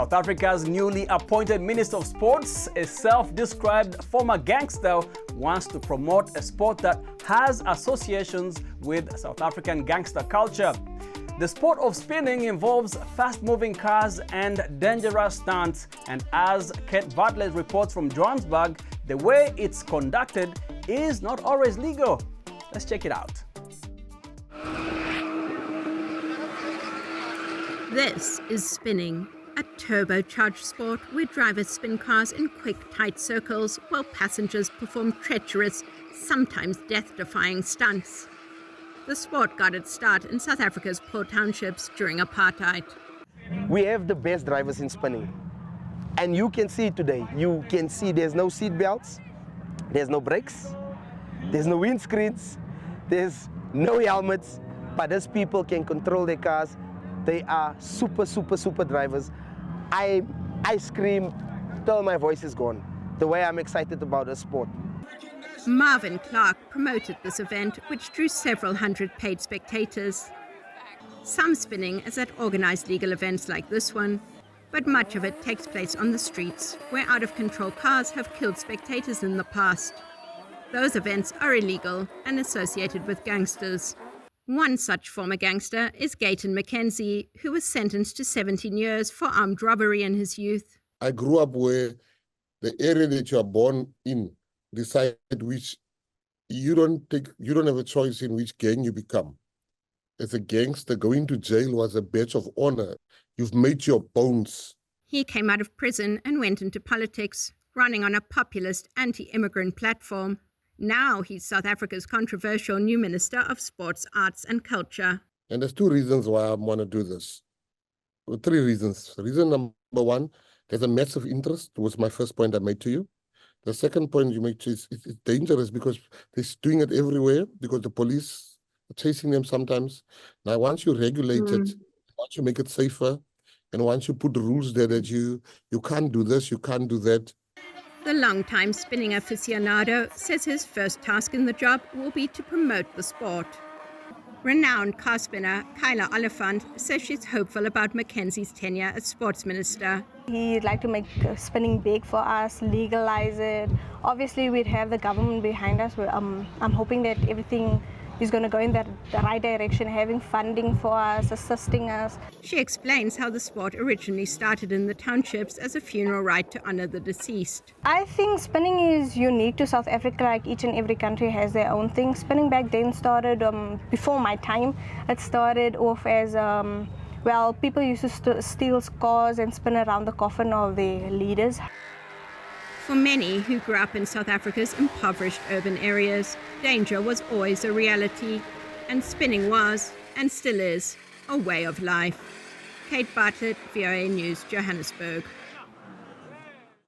South Africa's newly appointed Minister of Sports, a self-described former gangster, wants to promote a sport that has associations with South African gangster culture. The sport of spinning involves fast-moving cars and dangerous stunts, and as Kate Bartlett reports from Johannesburg, the way it's conducted is not always legal. Let's check it out. This is spinning, a turbocharged sport where drivers spin cars in quick, tight circles while passengers perform treacherous, sometimes death-defying stunts. The sport got its start in South Africa's poor townships during apartheid. We have the best drivers in spinning. And you can see today, you can see there's no seat belts, there's no brakes, there's no windscreens, there's no helmets, but these people can control their cars. They are super drivers. I scream till my voice is gone, the way I'm excited about the sport. Marvin Clark promoted this event, which drew several hundred paid spectators. Some spinning is at organized legal events like this one, but much of it takes place on the streets, where out-of-control cars have killed spectators in the past. Those events are illegal and associated with gangsters. One such former gangster is Gayton Mackenzie, who was sentenced to 17 years for armed robbery in his youth. I grew up where the area that you are born in decide which you don't have a choice in which gang you become. As a gangster, going to jail was a badge of honor. You've made your bones. He came out of prison and went into politics, running on a populist anti-immigrant platform. Now he's South Africa's controversial new Minister of Sports, Arts and Culture. And there's two reasons why I want to do this. Well, three reasons. Reason number one, there's a massive interest, was my first point I made to you. The second point you make is it's dangerous because they're doing it everywhere because the police are chasing them sometimes. Now, once you regulate it, once you make it safer, and once you put rules there that you can't do this, you can't do that. The longtime spinning aficionado says his first task in the job will be to promote the sport. Renowned car spinner Kyla Oliphant says she's hopeful about Mackenzie's tenure as sports minister. He'd like to make spinning big for us, legalize it. Obviously, we'd have the government behind us. I'm hoping that everything is going to go in the right direction, having funding for us, assisting us. She explains how the sport originally started in the townships as a funeral rite to honor the deceased. I think spinning is unique to South Africa, like each and every country has their own thing. Spinning back then started, before my time, it started off as, people used to steal cars and spin around the coffin of their leaders. For many who grew up in South Africa's impoverished urban areas, danger was always a reality, and spinning was, and still is, a way of life. Kate Bartlett, VOA News, Johannesburg.